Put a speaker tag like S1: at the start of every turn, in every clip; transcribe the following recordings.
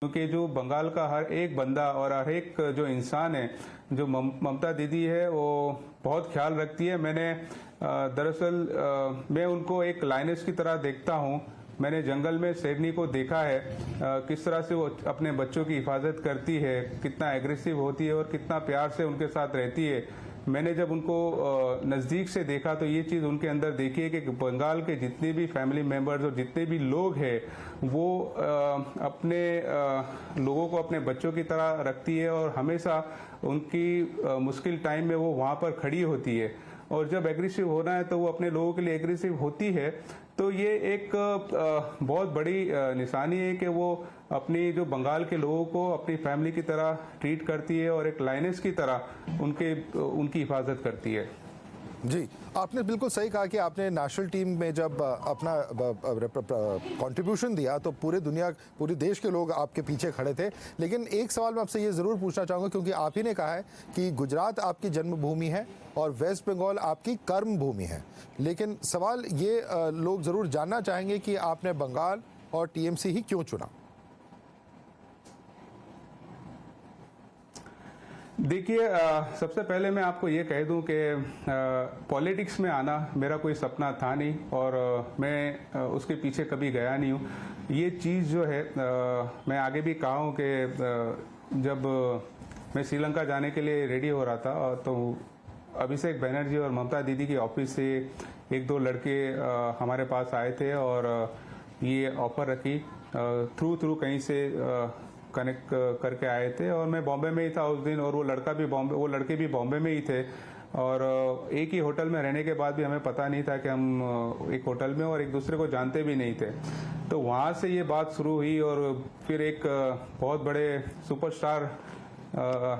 S1: क्योंकि जो बंगाल का हर एक बंदा और हर एक जो इंसान है, जो ममता दीदी है, वो बहुत ख्याल रखती है। मैंने दरअसल मैं उनको एक लाइनस की तरह देखता हूँ। मैंने जंगल में शेरनी को देखा है, किस तरह से वो अपने बच्चों की हिफाजत करती है, कितना एग्रेसिव होती है और कितना प्यार से उनके साथ रहती है। मैंने जब उनको नज़दीक से देखा तो ये चीज़ उनके अंदर देखी है कि बंगाल के जितने भी फैमिली मेम्बर्स और जितने भी लोग हैं, वो अपने लोगों को अपने बच्चों की तरह रखती है और हमेशा उनकी मुश्किल टाइम में वो वहाँ पर खड़ी होती है। और जब एग्रेसिव होना है तो वो अपने लोगों के लिए एग्रेसिव होती है। तो ये एक बहुत बड़ी निशानी है कि वो अपनी जो बंगाल के लोगों को अपनी फैमिली की तरह ट्रीट करती है और एक लाइनस की तरह उनकी हिफाजत करती है।
S2: जी, आपने बिल्कुल सही कहा कि आपने नेशनल टीम में जब अपना कंट्रीब्यूशन दिया तो पूरे देश के लोग आपके पीछे खड़े थे। लेकिन एक सवाल मैं आपसे ये ज़रूर पूछना चाहूँगा, क्योंकि आप ही ने कहा है कि गुजरात आपकी जन्मभूमि है और वेस्ट बंगाल आपकी कर्म भूमि है। लेकिन सवाल ये लोग ज़रूर जानना चाहेंगे कि आपने बंगाल और टीएमसी ही क्यों चुना?
S1: देखिए, सबसे पहले मैं आपको ये कह दूं कि पॉलिटिक्स में आना मेरा कोई सपना था नहीं और मैं उसके पीछे कभी गया नहीं हूँ। ये चीज़ जो है, मैं आगे भी कहा हूँ कि जब मैं श्रीलंका जाने के लिए रेडी हो रहा था तो अभिषेक बनर्जी और ममता दीदी की ऑफिस से एक दो लड़के हमारे पास आए थे और ये ऑफ़र रखी, थ्रू कहीं से कनेक्ट करके आए थे। और मैं बॉम्बे में ही था उस दिन और वो लड़के भी बॉम्बे में ही थे। और एक ही होटल में रहने के बाद भी हमें पता नहीं था कि हम एक होटल में और एक दूसरे को जानते भी नहीं थे। तो वहाँ से ये बात शुरू हुई और फिर एक बहुत बड़े सुपरस्टार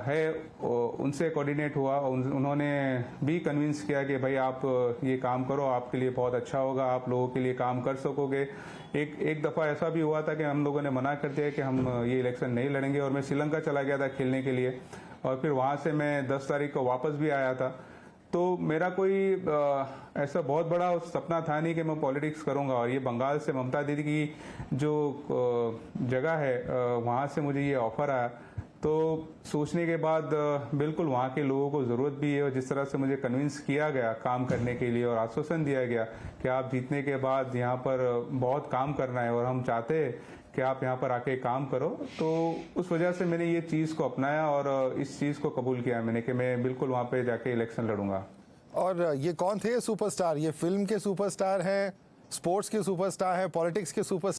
S1: है, उनसे कोऑर्डिनेट हुआ। उन्होंने भी कन्विंस किया कि भाई आप ये काम करो, आपके लिए बहुत अच्छा होगा, आप लोगों के लिए काम कर सकोगे। एक दफ़ा ऐसा भी हुआ था कि हम लोगों ने मना कर दिया कि हम ये इलेक्शन नहीं लड़ेंगे और मैं श्रीलंका चला गया था खेलने के लिए और फिर वहाँ से मैं 10 तारीख को वापस भी आया था। तो मेरा कोई ऐसा बहुत बड़ा सपना था नहीं कि मैं पॉलिटिक्स करूंगा। और ये बंगाल से ममता दीदी की जो जगह है, वहाँ से मुझे ये ऑफ़र आया तो सोचने के बाद बिल्कुल वहाँ के लोगों को ज़रूरत भी है। और जिस तरह से मुझे कन्विंस किया गया काम करने के लिए और आश्वासन दिया गया कि आप जीतने के बाद यहाँ पर बहुत काम करना है और हम चाहते हैं कि आप यहाँ पर आके काम करो, तो उस वजह से मैंने ये चीज़ को अपनाया और इस चीज़ को कबूल किया मैंने कि मैं बिल्कुल वहाँ पे जाके इलेक्शन लड़ूंगा।
S2: और ये कौन थे सुपरस्टार? ये फिल्म के सुपरस्टार हैं, स्पोर्ट्स के सुपरस्टार हैं, पॉलिटिक्स के सुपरस्टार?